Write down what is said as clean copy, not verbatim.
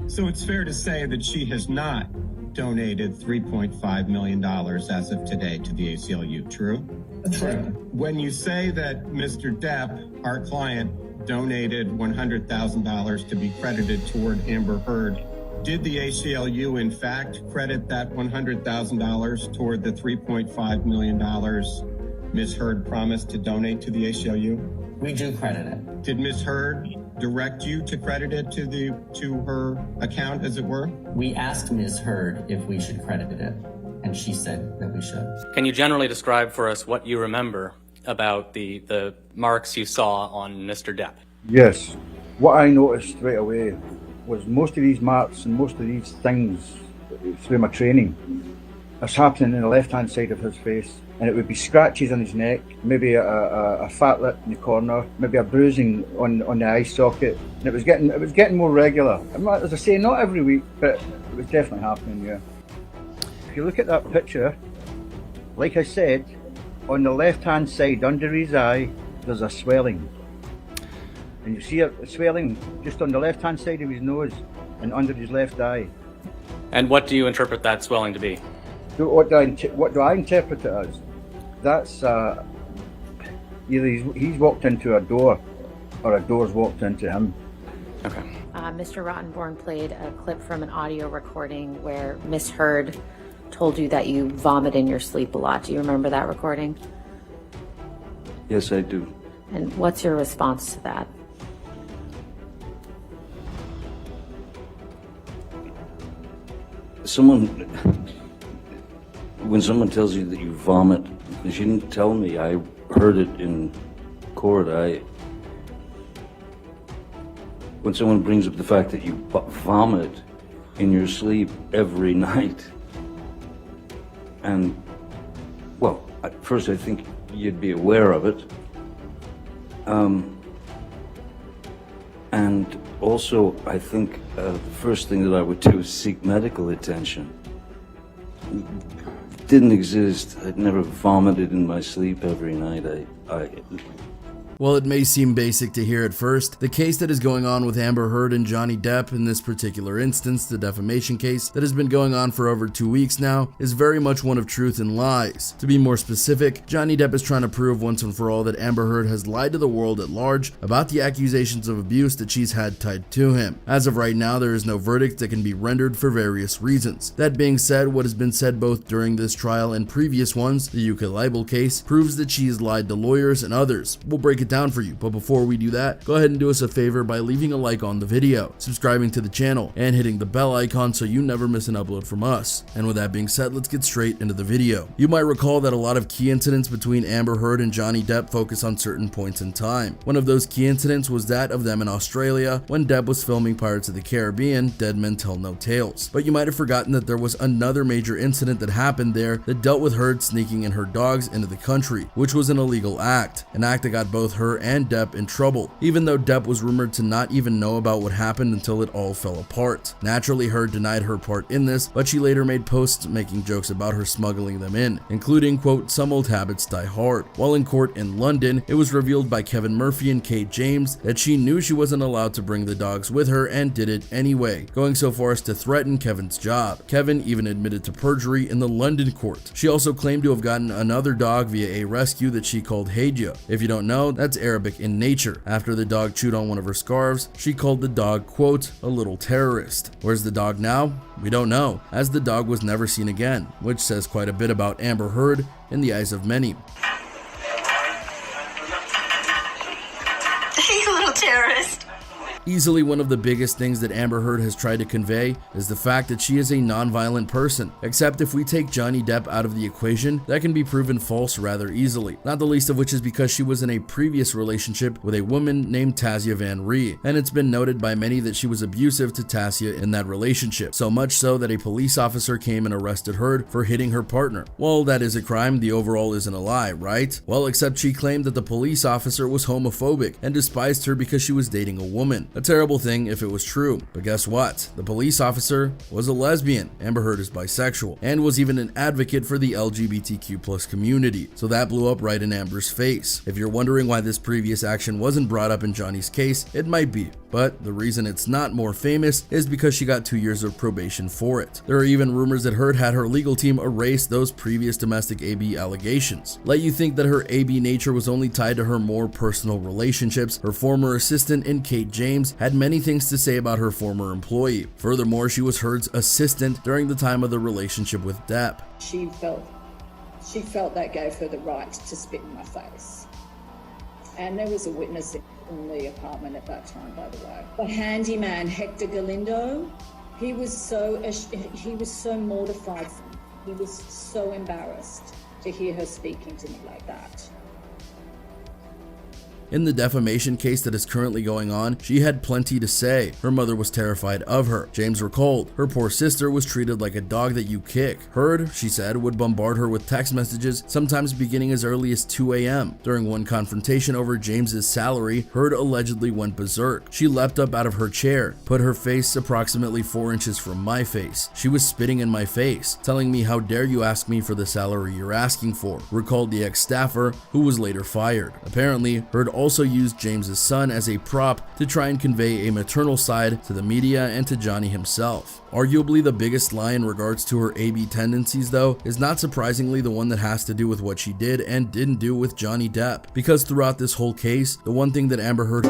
So it's fair to say that she has not donated $3.5 million as of today to the ACLU, true? That's right. When you say that Mr. Depp, our client, donated $100,000 to be credited toward Amber Heard, did the ACLU in fact credit that $100,000 toward the $3.5 million Ms. Heard promised to donate to the ACLU? We do credit it. Did Ms. Heard direct you to credit it to her account, as it were? We asked Ms. Heard if we should credit it, and she said that we should. Can you generally describe for us what you remember about the marks you saw on Mr. Depp? Yes. What I noticed straight away was most of these marks and most of these things through my training is happening in the left-hand side of his face. And it would be scratches on his neck, maybe a fat lip in the corner, maybe a bruising on the eye socket. And it was getting more regular. As I say, not every week, but it was definitely happening, yeah. If you look at that picture, like I said, on the left-hand side under his eye, there's a swelling. And you see a swelling just on the left-hand side of his nose and under his left eye. And what do you interpret that swelling to be? So what do I interpret it as? That's either he's walked into a door or a door's walked into him. Okay. Mr. Rottenborn played a clip from an audio recording where Miss Heard told you that you vomit in your sleep a lot. Do you remember that recording? Yes, I do. And what's your response to that? When someone tells you that you vomit, she didn't tell me. I heard it in court. When someone brings up the fact that you vomit in your sleep every night, and, well, at first I think you'd be aware of it. And also, I think the first thing that I would do is seek medical attention. It didn't exist. I'd never vomited in my sleep every night. While it may seem basic to hear at first, the case that is going on with Amber Heard and Johnny Depp, in this particular instance, the defamation case that has been going on for over 2 weeks now, is very much one of truth and lies. To be more specific, Johnny Depp is trying to prove once and for all that Amber Heard has lied to the world at large about the accusations of abuse that she's had tied to him. As of right now, there is no verdict that can be rendered for various reasons. That being said, what has been said both during this trial and previous ones, the UK libel case, proves that she has lied to lawyers and others. We'll break it down for you, but before we do that, go ahead and do us a favor by leaving a like on the video, subscribing to the channel, and hitting the bell icon so you never miss an upload from us. And with that being said, let's get straight into the video. You might recall that a lot of key incidents between Amber Heard and Johnny Depp focus on certain points in time. One of those key incidents was that of them in Australia when Depp was filming Pirates of the Caribbean, Dead Men Tell No Tales. But you might have forgotten that there was another major incident that happened there that dealt with Heard sneaking in her dogs into the country, which was an illegal act, an act that got both her and Depp in trouble, even though Depp was rumored to not even know about what happened until it all fell apart. Naturally, Heard denied her part in this, but she later made posts making jokes about her smuggling them in, including, quote, "Some old habits die hard." While in court in London, it was revealed by Kevin Murphy and Kate James that she knew she wasn't allowed to bring the dogs with her and did it anyway, going so far as to threaten Kevin's job. Kevin even admitted to perjury in the London court. She also claimed to have gotten another dog via a rescue that she called Hadja. If you don't know, that's Arabic in nature. After the dog chewed on one of her scarves, she called the dog, quote, "a little terrorist." Where's the dog now? We don't know, as the dog was never seen again, which says quite a bit about Amber Heard in the eyes of many. You little terrorist. Easily one of the biggest things that Amber Heard has tried to convey is the fact that she is a non-violent person, except if we take Johnny Depp out of the equation, that can be proven false rather easily, not the least of which is because she was in a previous relationship with a woman named Tasia Van Ree, and it's been noted by many that she was abusive to Tasia in that relationship, so much so that a police officer came and arrested Heard for hitting her partner. Well, that is a crime, the overall isn't a lie, right? Well, except she claimed that the police officer was homophobic and despised her because she was dating a woman. A terrible thing if it was true. But guess what? The police officer was a lesbian. Amber Heard is bisexual and was even an advocate for the LGBTQ+ community. So that blew up right in Amber's face. If you're wondering why this previous action wasn't brought up in Johnny's case, it might be. But the reason it's not more famous is because she got 2 years of probation for it. There are even rumors that Heard had her legal team erase those previous domestic AB allegations. Let you think that her AB nature was only tied to her more personal relationships. Her former assistant in Kate James had many things to say about her former employee. Furthermore, she was Heard's assistant during the time of the relationship with Depp. She felt that gave her the right to spit in my face. And there was a witness in the apartment at that time, by the way. The handyman, Hector Galindo, he was so mortified. He was so embarrassed to hear her speaking to me like that. In the defamation case that is currently going on, she had plenty to say. Her mother was terrified of her. James recalled, her poor sister was treated like a dog that you kick. Heard, she said, would bombard her with text messages, sometimes beginning as early as 2 a.m. During one confrontation over James's salary, Heard allegedly went berserk. She leapt up out of her chair, put her face approximately 4 inches from my face. She was spitting in my face, telling me, "How dare you ask me for the salary you're asking for," recalled the ex-staffer, who was later fired. Apparently, Heard also used James's son as a prop to try and convey a maternal side to the media and to Johnny himself. Arguably the biggest lie in regards to her AB tendencies, though, is not surprisingly the one that has to do with what she did and didn't do with Johnny Depp. Because throughout this whole case, the one thing that Amber Heard